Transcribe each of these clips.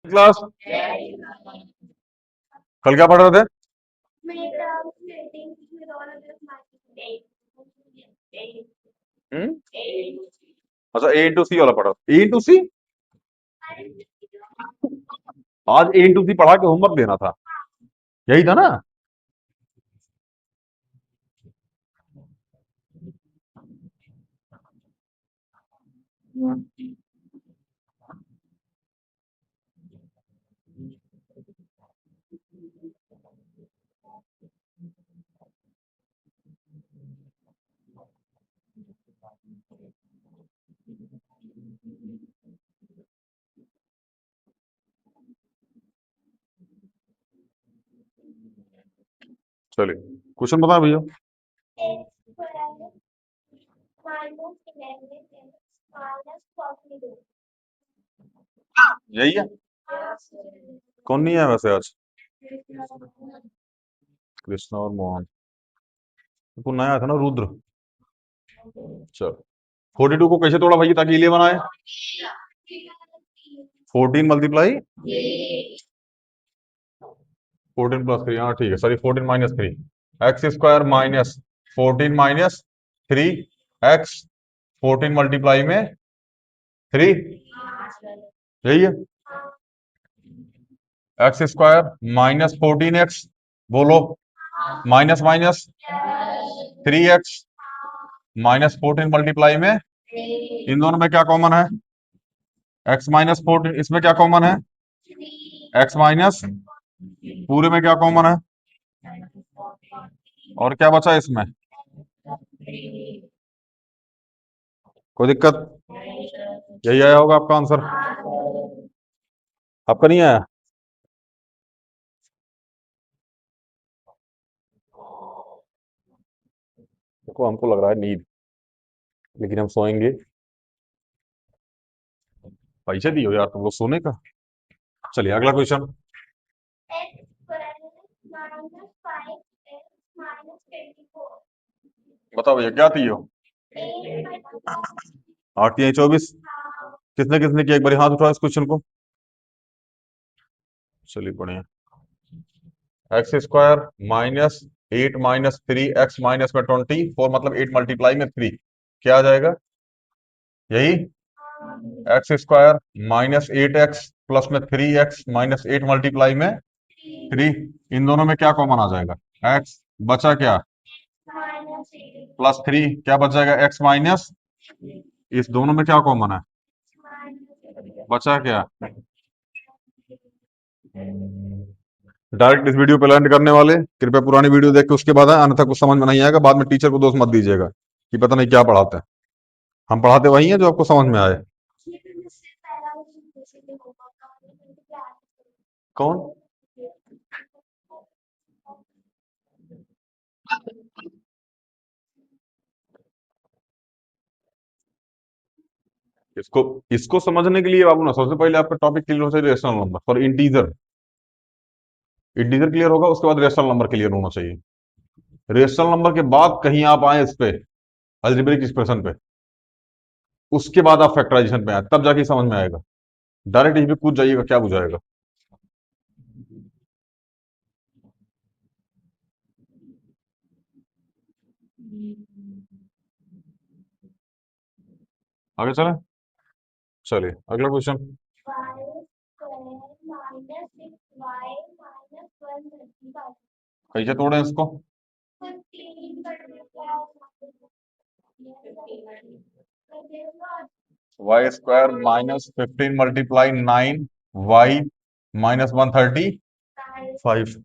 Class कल क्या पढ़ रहे थे? हम्म। अच्छा, ए इंटू सी वाला पढ़ा। ए इंटू सी आज ए इंटू सी पढ़ा के होमवर्क देना था, यही था ना? चलिए क्वेश्चन बता भैया। यही है। कौन नहीं है वैसे आज? कृष्णा और मोहन। तो नया था ना, रुद्र। चलो 42 को कैसे तोड़ा भैया ताकि 11 आए? 14 मल्टीप्लाई 14 प्लस 3, हाँ ठीक है, sorry 14 minus 3, x square minus 14 minus 3 x, 14 multiply में 3, यही है। एक्स स्क्वायर माइनस 14 एक्स, बोलो, minus minus 3 x minus 14 multiply में, इन दोनों में क्या कॉमन है? एक्स माइनस 14, इसमें क्या कॉमन है? एक्स माइनस, पूरे में क्या कॉमन है? और क्या बचा इसमें? कोई दिक्कत? यही आया होगा आपका आंसर। आपका नहीं आया? देखो हमको लग रहा है नींद, लेकिन हम सोएंगे। पैसे दियो यार तुम लोग सोने का। चलिए अगला क्वेश्चन। बताओ भैया क्या दियो? 8 या 24? किसने किसने किया, एक बार हाथ उठाओ इस क्वेश्चन को। चलिए बढ़िया। X square minus 8 minus 3 x minus में 24, मतलब 8 मल्टीप्लाई में 3, क्या आ जाएगा? यही। X square minus 8 x plus में 3 एक्स माइनस 8 मल्टीप्लाई में 3, इन दोनों में क्या कॉमन आ जाएगा? एक्स, बचा क्या? प्लस 3, क्या बच जाएगा? एक्स माइनस, इस दोनों में क्या कॉमन है? बचा क्या? डायरेक्ट इस वीडियो पे लैंड करने वाले कृपया पुरानी वीडियो देख के उसके बाद आए, अन्यथा कुछ समझ में नहीं आएगा। बाद में टीचर को दोष मत दीजिएगा कि पता नहीं क्या पढ़ाते हैं। हम पढ़ाते वही हैं जो आपको समझ में आए। कौन? इसको इसको समझने के लिए बाबू ना सबसे पहले आपका टॉपिक क्लियर होना चाहिए, rational number for integer. Integer clear होगा, उसके बाद रेशनल नंबर क्लियर होना चाहिए। रेशनल नंबर के बाद कहीं आप आए इस पे, अलजेब्रिक एक्सप्रेशन पे, उसके बाद आप फैक्टराइजेशन पे आए, तब जाके समझ में आएगा। डायरेक्ट इस पे कूद जाइएगा, क्या बुझाएगा? आगे चलें। चलिए अगला क्वेश्चन। कैसे तोड़े इसको? Y square minus 15 multiply 9 y minus 135।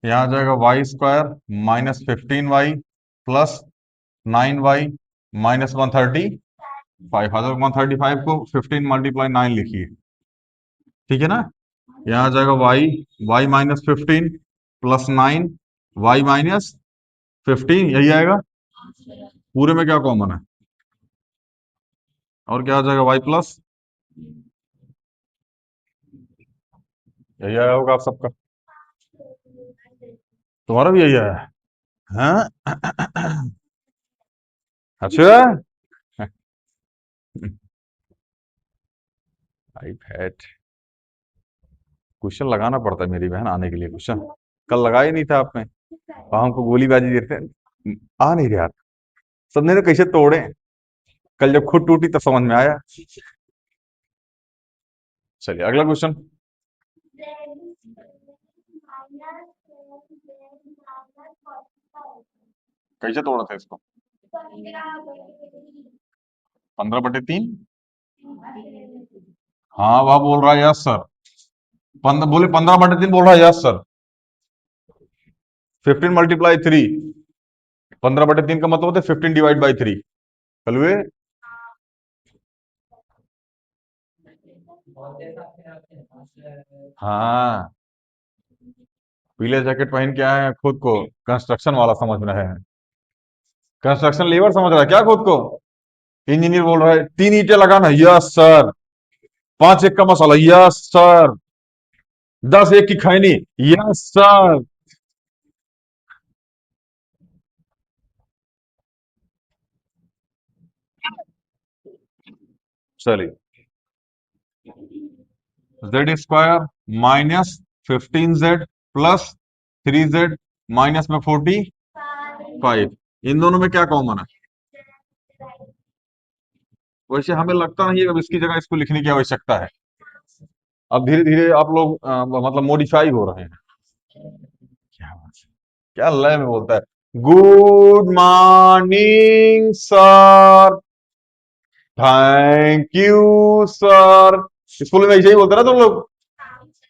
यहाँ आ जाएगा y square minus 15 y plus 9 y minus 135। 135 को 15 मल्टीप्लाई 9 लिखिए, ठीक है ना? यहाँ आ जाएगा y, y minus 15 plus 9 y minus 15, यही आएगा। पूरे में क्या कॉमन है? और क्या आ जाएगा? वाई प्लस, यही आया होगा आप सबका। तुम्हारा भी यही आया है? हाँ? अच्छा। iPad क्वेश्चन लगाना पड़ता है मेरी बहन आने के लिए क्वेश्चन। कल लगाया नहीं था आपने और हमको गोलीबाजी देते हैं, आ नहीं रहा था। सबने तो कैसे तोड़े, कल जब खुद टूटी तब समझ में आया। चलिए अगला क्वेश्चन। कैसे तोड़ा था इसको? 15/3। हाँ वह बोल रहा है यस सर। बोले 15/3 बोल रहा है यस सर। 15 × 3, 15/3 का मतलब होता है 15 ÷ 3। कलवे हाँ, पीले जैकेट पहन के आए हैं, खुद को कंस्ट्रक्शन वाला समझ रहे हैं, कंस्ट्रक्शन लेबर समझ रहा है क्या खुद को? इंजीनियर बोल रहा है 3 ईंटें लगाना, यस सर। 5 एक का मसाला, यस सर। 10 एक की खैनी, यस सर। चलिए, Z² -15Z plus 3Z minus में 45, इन दोनों में क्या कॉमन है? वैसे हमें लगता नहीं है अब इसकी जगह इसको लिखने की आवश्यकता है। अब धीरे धीरे आप लोग मतलब मॉडिफाई हो रहे हैं। क्या बात है, क्या लय में बोलता है, good morning sir, thank you sir. School में ऐसे ही बोलते ना तुम लोग,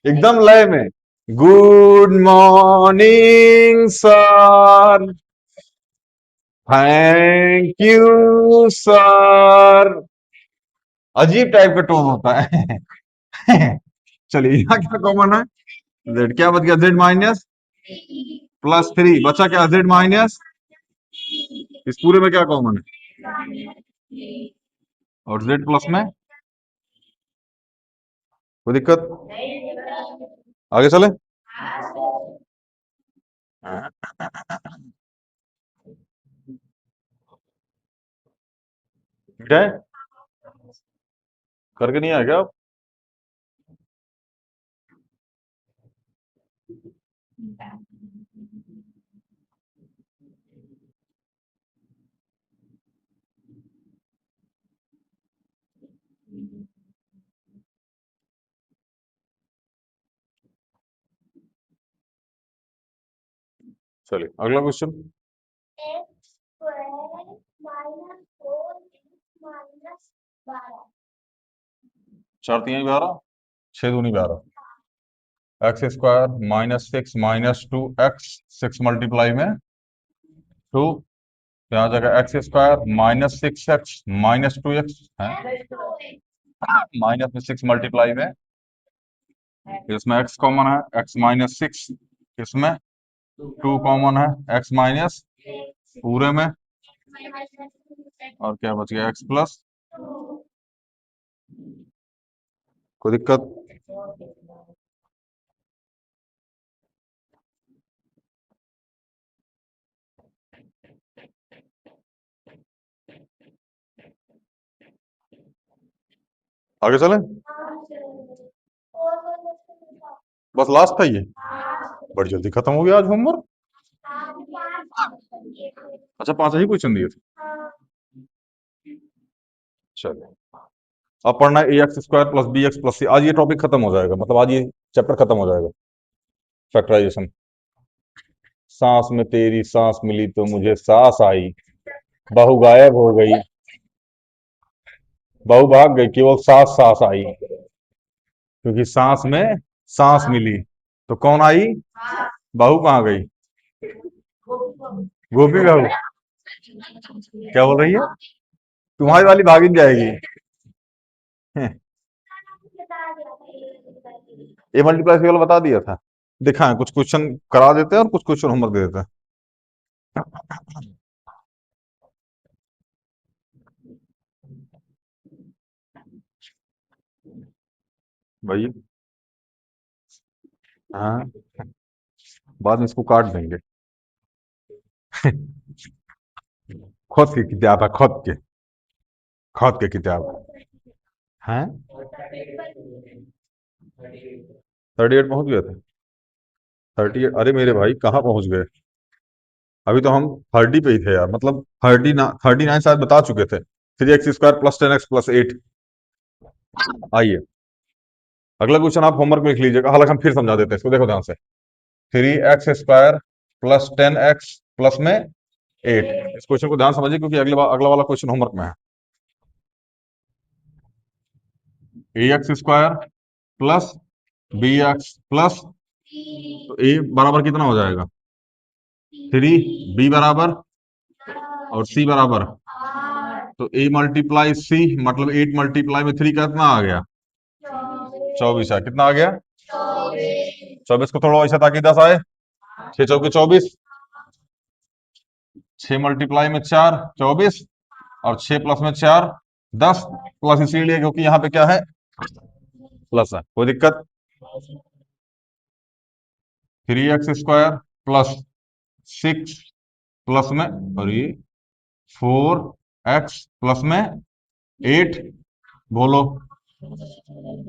एकदम लय में, good morning sir, thank you sir. अजीब टाइप का टोन होता है। चलिए यहाँ क्या कॉमन है? जेड क्या बच गया, Z- +3 बचा क्या, Z- इस पूरे में क्या कॉमन है? और Z प्लस में कोई दिक्कत? आगे चले। क्या है, करके नहीं आया क्या आप? चलिए अगला क्वेश्चन। 4×3 = 12, 6×2 = 12। x² - 6 - 2x, 6 मल्टीप्लाई में 2। यहाँ जगह x² -6x -2x है, माइनस में 6 मल्टीप्लाई में, इसमें x कॉमन है, x-6, इसमें 2 कॉमन है, x- पूरे में, और क्या बच गया, x प्लस। कोई दिक्कत? आगे चलें। बस लास्ट था ये, बड़ी जल्दी खत्म हो गया आज होमवर्क। अच्छा 5 ही क्वेश्चन दिए थे। चलिए अब पढ़ना है AX² + BX + C। आज ये टॉपिक खत्म हो जाएगा, मतलब आज ये चैप्टर खत्म हो जाएगा, फैक्टराइजेशन। सांस में तेरी सांस मिली तो मुझे सांस आई, बहू गायब हो गई, बहू भाग गई, केवल सांस सांस आई, क्योंकि सांस में सांस मिली तो कौन आई, बहू कहाँ गई, गोपी बहू। क्या बोल रही है, तुम्हारी वाली भागी जाएगी। ए मल्टीप्लाई वाला बता दिया था, दिखा है, कुछ क्वेश्चन करा देते हैं और कुछ क्वेश्चन होमवर्क दे देते हैं। भाई हाँ, बाद में इसको काट देंगे। खुद की किताब है, खुद के किताब। हैं 38 पहुंच गए थे। 38? अरे मेरे भाई कहाँ पहुंच गए, अभी तो हम 30 पे ही थे यार, मतलब 39 शायद बता चुके थे। 3x² plus 10x plus 8। आइए अगला क्वेश्चन आप होमवर्क में लिख लीजिएगा, हालांकि हम फिर समझा देते हैं इसको, देखो ध्यान से। 3x² प्लस 10x प्लस में 8। इस क्वेश्चन को ध्यान समझिए क्योंकि अगला वाला क्वेश्चन होमवर्क में है। ax² प्लस bx प्लस, तो a बराबर कितना हो जाएगा 3, b बराबर और c बराबर, तो a मल्टीप्लाई c मतलब 8 मल्टीप्लाई में 3 कितना आ गया 24 है। कितना आ गया 24 को थोड़ा ऐसा ताकि 10 आए। 6 चौके 24, 6 मल्टीप्लाई में 4 24, और 6 प्लस में 4 10, प्लस इसीलिए क्योंकि यहाँ पे क्या है प्लस है, कोई दिक्कत। 3x² प्लस 6 प्लस में, सॉरी 4x प्लस में 8, बोलो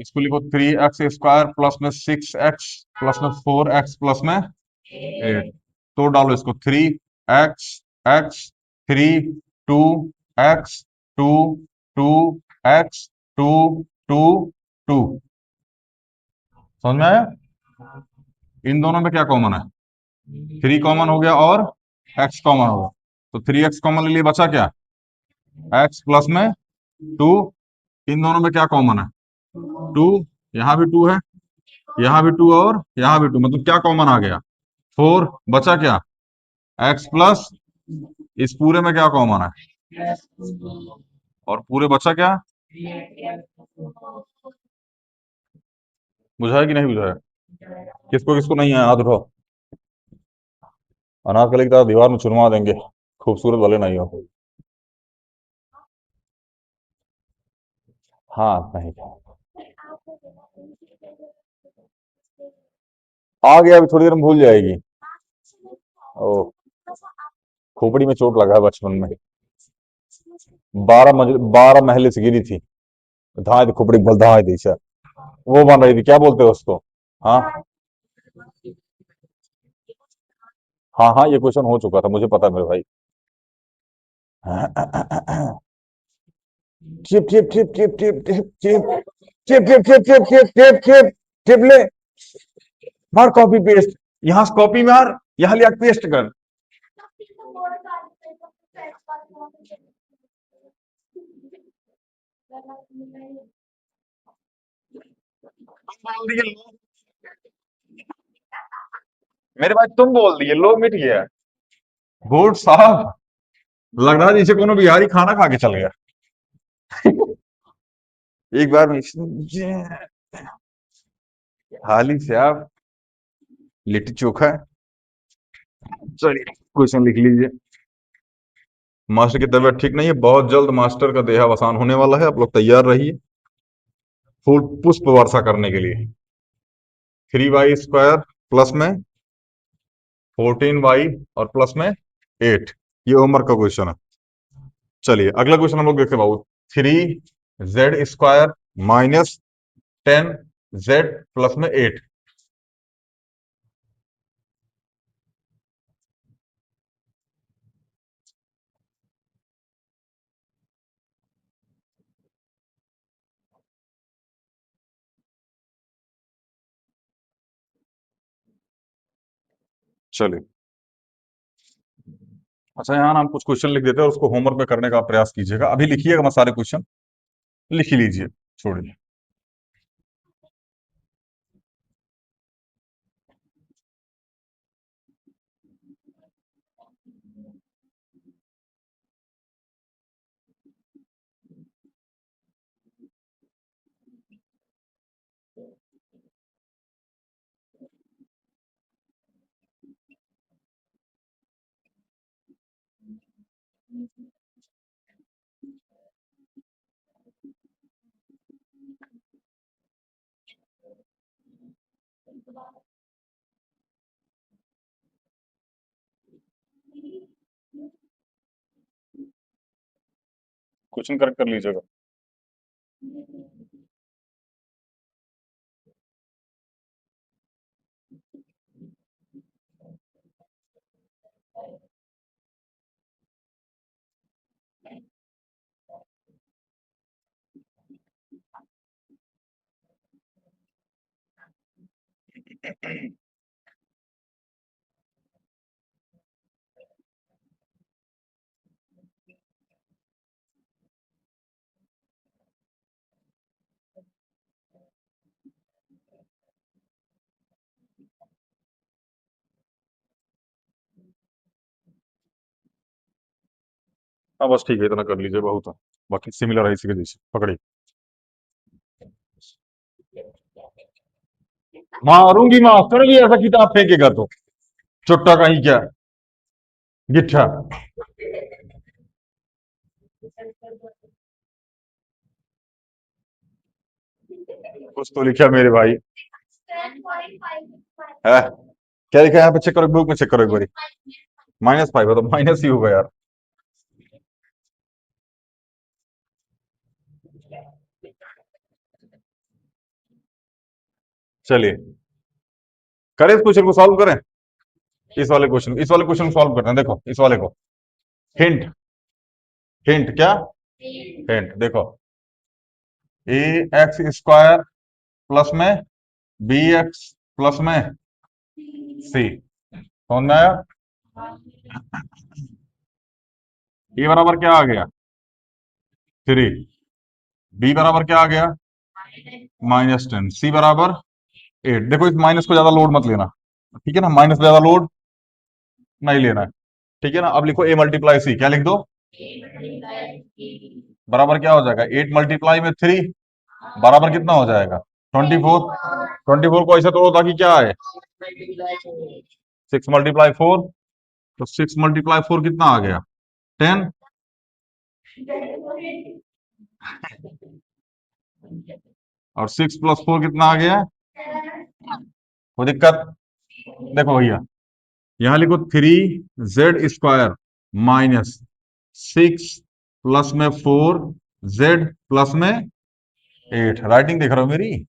इसको लिखो 3x² प्लस में 6x प्लस में 4x प्लस में 8। तो डालो इसको 3x, x 3 2x 2 2 x 2 2। समझ में आया? इन दोनों में क्या कॉमन है, 3 कॉमन हो गया और x कॉमन हो गया, तो 3x कॉमन ले लिए, बचा क्या x प्लस में 2। इन दोनों में क्या कॉमन है 2, यहाँ भी 2 है, यहाँ भी 2 और यहाँ भी 2, मतलब क्या कॉमन आ गया 4। बचा क्या x प्लस, इस पूरे में क्या कॉमन है, और पूरे बचा क्या, बुझाया कि नहीं बुझाया? किसको किसको नहीं आया हाथ उठाओ, अनारकली की तरह दीवार में चुनवा देंगे, खूबसूरत वाले नहीं हो। हाँ नहीं, आ गया, अभी थोड़ी देर में भूल जाएगी। ओ, खोपड़ी में चोट लगा है बचपन में, 12 महले से गिरी थी, धाए थी खोपड़ी बल धाए थी सर। वो बन रही थी, क्या बोलते हो उसको? हाँ हाँ हाँ, ये क्वेश्चन हो चुका था, मुझे पता है मेरे भाई। Chip chip chip chip chip chip chip chip chip chip chip chip chip chip chip ले, मार कॉपी पेस्ट, यहाँ से कॉपी मार, यहाँ ले पेस्ट कर। तुम बोल दिए लो, मेरे भाई तुम बोल दिए लो, मिट गया बोर्ड साहब। लग रहा है जैसे कोनो बिहारी खाना खा के चल गया। एक बार में हाली से आप लिट्टी चोखा। चलिए क्वेश्चन लिख लीजिए। मास्टर की तबीयत ठीक नहीं है, बहुत जल्द मास्टर का देहावसान होने वाला है, आप लोग तैयार रहिए फूल पुष्प वर्षा करने के लिए। 3y² प्लस में 14y और प्लस में 8, ये होमवर्क का क्वेश्चन है। चलिए अगला क्वेश्चन हम लोग देखते हैं बाबू। 3z² माइनस 10z प्लस में 8। चलिए अच्छा, यहाँ ना हम कुछ क्वेश्चन लिख देते हैं और उसको होमवर्क में करने का प्रयास कीजिएगा, अभी लिखिएगा मत सारे क्वेश्चन, लिख ही लीजिए, छोड़िए। क्वेश्चन करेक्ट कर लीजिएगा। हाँ बस ठीक है, इतना कर लीजिए, बहुत है। बाकी सिमिलर है इसी के जैसे, पकड़िए। मारूंगी मास्टर भी ऐसा किताब फेंकेगा तो, चुट्टा कहीं क्या, गिट्ठा। कुछ तो लिखा मेरे भाई है। क्या लिखा है यहाँ पे, चेक करो बुक में, चेक करो एक बारी। -5 है तो माइनस ही होगा यार। चलिए, करें इस क्वेश्चन को सॉल्व करें। इस वाले क्वेश्चन को सॉल्व करते हैं, देखो इस वाले को। हिंट, हिंट क्या, हिंट देखो। ax² प्लस में bx प्लस में c, समझ में आया। ए बराबर क्या आ गया, 3। बी बराबर क्या आ गया, -10। सी बराबर 8। देखो इस माइनस को ज्यादा लोड मत लेना, ठीक है ना, माइनस ज्यादा लोड नहीं लेना है, ठीक है ना। अब लिखो A × C, क्या लिख दो, बराबर क्या हो जाएगा, 8 × 3 बराबर कितना हो जाएगा, 24। 24 को ऐसे तोड़ो ताकि क्या आए, 6 × 4, तो 6 × 4 कितना आ गया, 10। और 6 + 4 कितना आ गया, कोई दिक्कत। देखो भैया, यहां लिखो 3z² -6 प्लस में 4z प्लस में 8। राइटिंग देख रहे हो मेरी,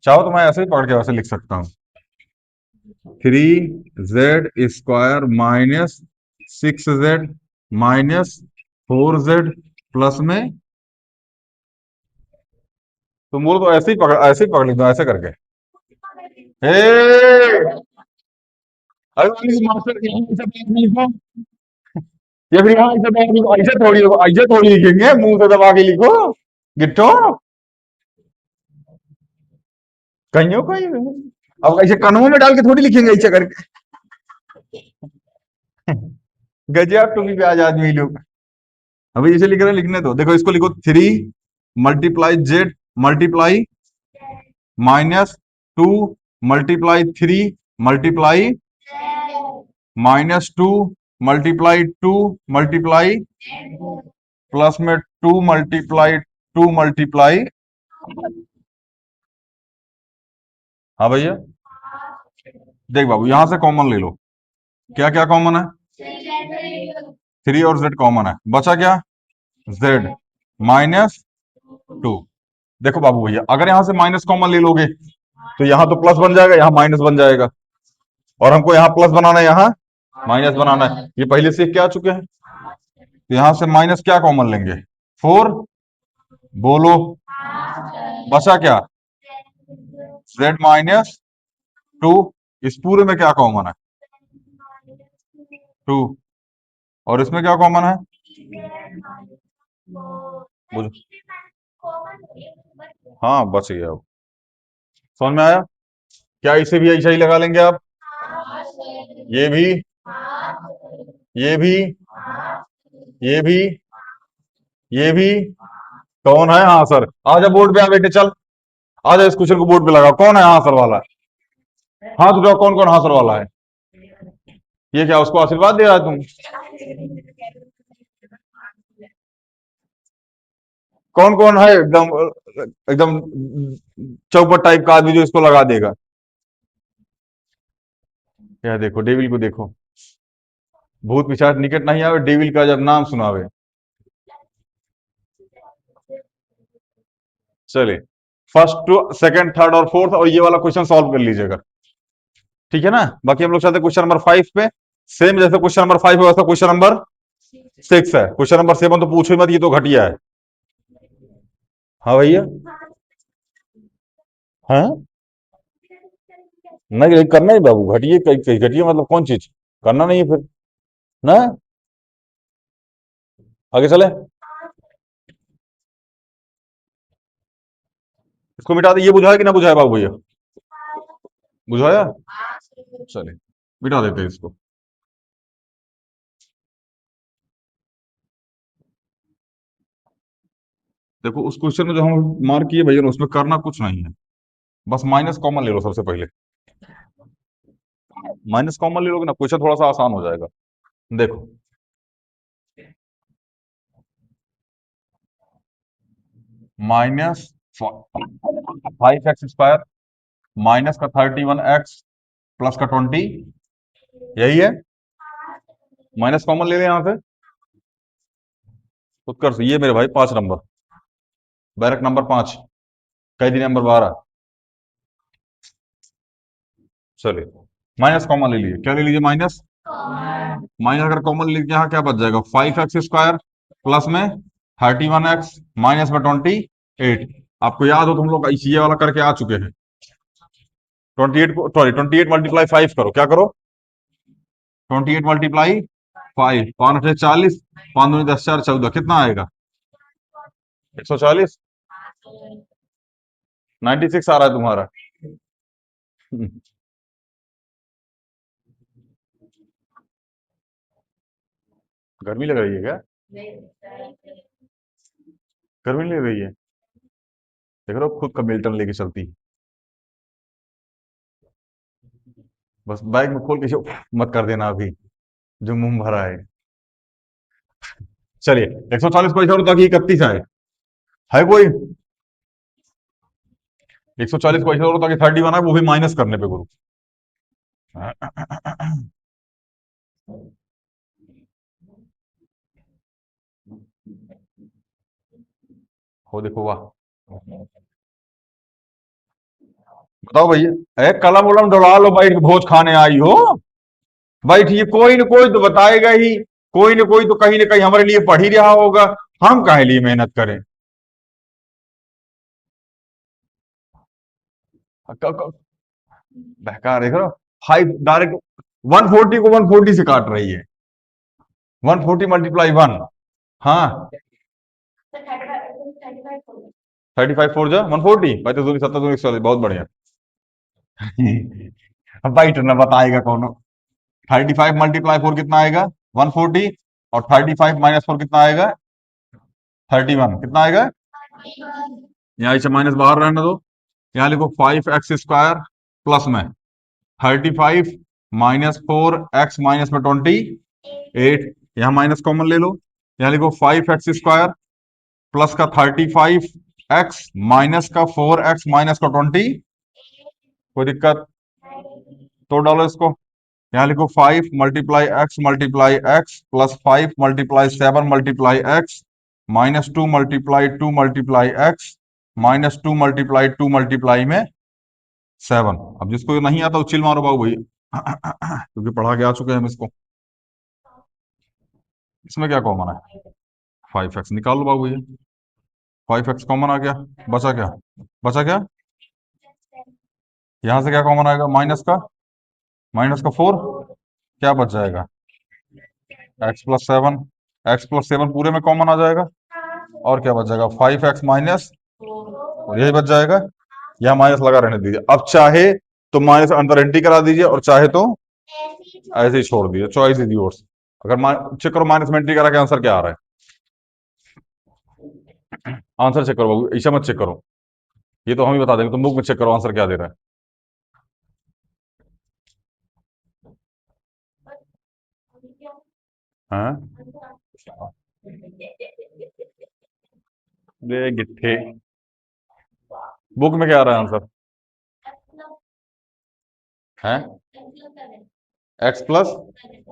चाहो तो मैं ऐसे ही पढ़ के वैसे लिख सकता हूँ। 3z² -6z 4z प्लस में, तुम बोलो तो ऐसे ही पकड़ लिख दो, ऐसे करके। ए, अरे मास्टर यहाँ से बैठ लिखो, या फिर यहाँ ऐसे बैठ लिखो, ऐसे थोड़ी लिखेंगे, मुंह से दबा के लिखो, गिट्टो कहीं कहीं। अब ऐसे कानून में डाल के थोड़ी लिखेंगे ऐसे करके। गजब टूपी पे आज आदमी लोग। अभी जैसे लिख रहे हैं लिखने दो, देखो इसको लिखो 3 × Z मल्टीप्लाई -2 × 3 -2 मल्टीप्लाई प्लस में 2 × 2 हाँ भैया, देख बाबू यहां से कॉमन ले लो, क्या क्या कॉमन है, 3 और Z कॉमन है, बचा क्या, Z -2। देखो बाबू भैया, अगर यहां से माइनस कॉमन ले लोगे तो यहां तो प्लस बन जाएगा, यहां माइनस बन जाएगा, और हमको यहाँ प्लस बनाना है, यहाँ माइनस बनाना है, ये पहले से क्या आ चुके हैं, तो यहां से माइनस क्या कॉमन लेंगे, 4। बोलो, बचा क्या, Z -2। इस पूरे में क्या कॉमन है, 2। और इसमें क्या कॉमन है, बोलो। हाँ बच गया, अब समझ में आया। क्या इसे भी ऐसा ही लगा लेंगे आप, ये भी, ये भी, ये भी, ये भी, कौन है, हाँ सर, आजा बोर्ड पे आ बेटे, चल आजा इस क्वेश्चन को बोर्ड पे लगा, कौन है हाँ सर वाला, हाथ उठाओ, कौन कौन हाँ सर वाला है, ये क्या उसको आशीर्वाद दे रहा है तुम, कौन कौन है एकदम, एकदम चौपट टाइप का आदमी जो इसको लगा देगा। यह देखो डेविल को देखो, भूत पिशाच निकट नहीं आवे, डेविल का जब नाम सुनावे। चलिए, फर्स्ट टू सेकंड थर्ड और फोर्थ और ये वाला क्वेश्चन सॉल्व कर लीजिएगा, ठीक है ना। बाकी हम लोग चलते क्वेश्चन नंबर 5 पे। सेम जैसे क्वेश्चन नंबर 5 है वैसा क्वेश्चन नंबर 6 है। क्वेश्चन नंबर 7 तो पूछो ही मत, ये तो घटिया है। हाँ भैया, हाँ नहीं करना ही बाबू, घटिया घटिया मतलब कौन चीज, करना नहीं है फिर ना, आगे चले, इसको मिटा दे, ये बुझाया कि ना बुझाया बाबू भैया, बुझाया, चले मिटा देते हैं इसको। देखो उस क्वेश्चन में जो हम मार्क किए भैया उसमें करना कुछ नहीं है, बस माइनस कॉमन ले लो सबसे पहले। माइनस कॉमन ले लोगे ना, क्वेश्चन थोड़ा सा आसान हो जाएगा। देखो माइनस 5x² माइनस का 31x प्लस का 20, यही है। माइनस कॉमन ले लें यहां से, उत्कर्ष ये मेरे भाई 5 नंबर, बैरक नंबर 5, कैदी नंबर 12। चलिए माइनस कॉमन ले लीजिए, क्या ले लीजिए माइनस। माइनस अगर कॉमन ले लीजिए यहाँ क्या बच जाएगा, 5x² प्लस में 31x माइनस में 28। आपको याद हो तो हम लोग ये वाला करके आ चुके हैं। 28 को सॉरी 28 मल्टीप्लाई 5 करो, क्या करो 28 मल्टीप्लाई 5, 5 5 दूनी 10 4 14, कितना आएगा 140। 96 आ रहा है तुम्हारा। गर्मी लग रही है क्या, गर्मी नहीं लग रही है, देख रहे हो खुद का मिल्टन लेके चलती है। बस बैग में खोल के मत कर देना अभी, जो मुंह भरा है। चलिए 140 को ऐसा होता कि 31 आए, है कोई 140 को ऐसा होता कि 31 आए, वो भी माइनस करने पे गुरु। हो देखो वाह, बताओ भैया, कलम उलम डुला लो, बैठ के भोज खाने आई हो, बैठिए, कोई न कोई तो बताएगा ही, कोई न कोई तो कहीं न कहीं हमारे लिए पढ़ ही रहा होगा, हम काहे लिए मेहनत करें। बहका देख रहे हो, 5 डायरेक्ट 140 को 140 से काट रही है, 140 मल्टीप्लाई 1। हाँ 35 फोर जा 140, 35 दूनी 70 दूनी 140, बहुत बढ़िया। अब भाई ना बताएगा कौन। 35 मल्टीप्लाई 4 कितना आएगा 140, और 35 - 4 कितना आएगा 31, कितना आएगा। यहाँ से माइनस बाहर रहने दो, यहाँ लिखो 5x² प्लस में 35 -4 x माइनस में 28, यहाँ माइनस कॉमन ले लो, यहाँ लिखो 5x² प्लस का 35x माइनस का 4x माइनस का 20, कोई दिक्कत तो डालो इसको। यहाँ लिखो 5 × x प्लस 5 × 7 × x -2 × 2 × 2 -2 × 2 में 7। अब जिसको ये नहीं आता वो चिल मारो बाबू भैया, क्योंकि पढ़ा के आ चुके हैं हम इसको। इसमें क्या कॉमन है, 5x निकाल लो बाबू भैया, 5x कॉमन आ गया, बचा क्या, बचा क्या, यहां से क्या कॉमन आएगा, माइनस का 4, क्या बच जाएगा x+7, x+7 पूरे में कॉमन आ जाएगा, और क्या बच जाएगा 5x माइनस, और यही बच जाएगा। यहाँ माइनस लगा रहने दीजिए, अब चाहे तो माइनस अंदर एंट्री करा दीजिए, और चाहे तो ऐसे ही छोड़ दीजिए, चॉइस इज योर्स। अगर चेक करो माइनस में एंट्री करा के आंसर क्या आ रहा है, आंसर चेक करो बाबू, ऐसा मत चेक करो, ये तो हम ही बता देंगे, तुम बुक में चेक करो आंसर क्या दे रहा है। हाँ गिट्ठे, बुक में क्या आ रहा है आंसर है, x+,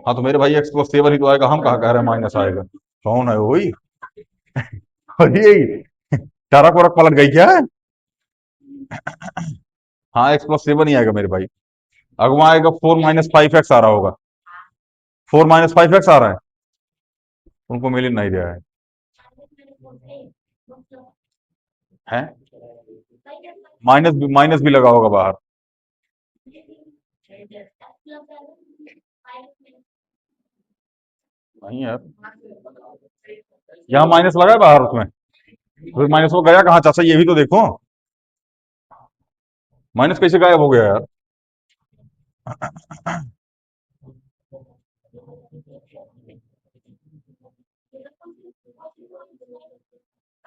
हाँ तो मेरे भाई x+7 ही तो आएगा, हम कहा कह रहे हैं माइनस आएगा, कौन है वही। अरे टरक वरक पलट गई क्या, हाँ x+7 ही आएगा मेरे भाई, अगवा आएगा 4 - 5x आ रहा होगा, 4 - 5x आ रहा है, उनको मिल ही नहीं रहा है माइनस भी लगा होगा बाहर, नहीं यार, यहाँ माइनस लगा है बाहर उसमें, तो माइनस वो गया कहाँ चाचा, ये भी तो देखो, माइनस कैसे गायब हो गया यार।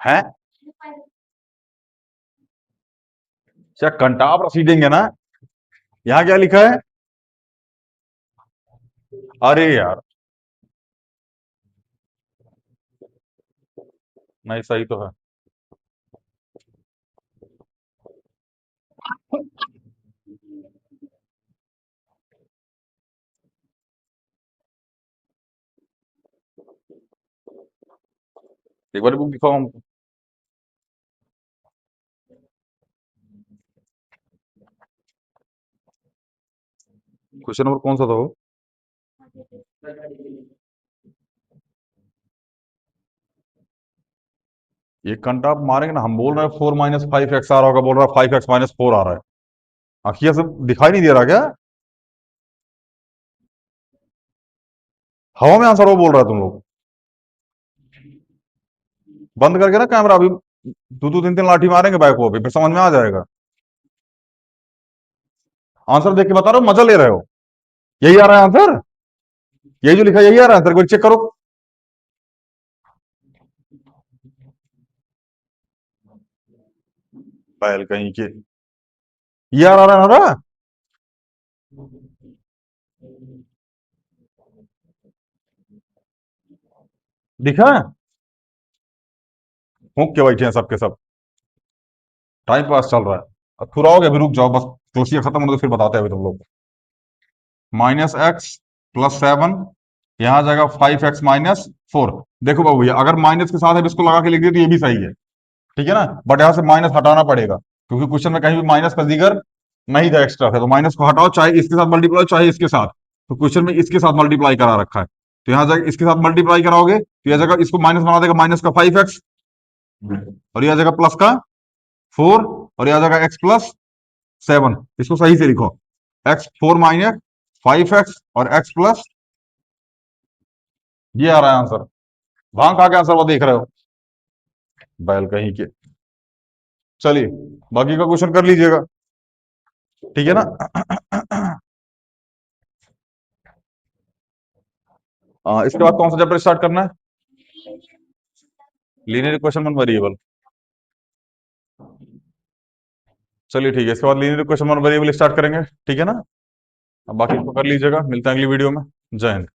है क्या कंटाप प्रोसीडिंग है ना। यहाँ क्या लिखा है? अरे यार, नहीं सही तो है। एक बार बुक दिखाओ हमको। क्वेश्चन नंबर कौन सा था वो? ये कंटाप मारेंगे ना, हम बोल रहे हैं 4 - 5 x आ रहा होगा, बोल रहा है 5 x - 4 आ रहा है। आखिर से दिखाई नहीं दे रहा क्या? हवा में आंसर वो बोल रहा है तुम लोग। बंद करके ना कैमरा, अभी दो दो तीन तीन लाठी मारेंगे बैक को, अभी फिर समझ में आ जाएगा। आंसर देख के बता रहे हो, मजा ले रहे हो। यही आ रहा है आंसर, यही जो लिखा है यही आ रहा है आंसर, एक बार चेक करो। बैल कहीं के, ये आ रहा है ना? दिखा है? फूक के बैठे हैं सबके सब, टाइम पास चल रहा है। अब पूरा हो गया, अभी रुक जाओ बस, क्रोशिया खत्म होने तो फिर बताते हैं अभी तुम लोग। -x + 7, यहां आ जाएगा 5x - 4। देखो बाबू भैया, अगर माइनस के साथ है इसको लगा के लिख दिए तो ये भी सही है, ठीक है ना, बट यहां से माइनस हटाना पड़ेगा क्योंकि क्वेश्चन में कहीं भी माइनस का जिक्र नहीं था एक्स्ट्रा है, तो माइनस को हटाओ, चाहे इसके साथ मल्टीप्लाई चाहे इसके साथ। तो क्वेश्चन में इसके साथ मल्टीप्लाई करा रखा है, तो यहां जाकर इसके साथ मल्टीप्लाई कराओगे तो यह जगह इसको माइनस बना देगा, माइनस का 5x, और यह जगह प्लस का 4, और यह जगह x + 7। इसको सही से लिखो, x4 - 5x और x+, ये आ रहा है आंसर। भांग खा के आंसर वो देख रहे हो, बैल कहीं के। चलिए, बाकी का क्वेश्चन कर लीजिएगा, ठीक है ना। इसके बाद कौन सा चैप्टर स्टार्ट करना है? Linear equation one variable. चलिए ठीक है, इसके बाद linear equation one variable start करेंगे, ठीक है ना। अब बाकी इसको कर लीजिएगा, मिलते हैं अगली वीडियो में। जय हिंद।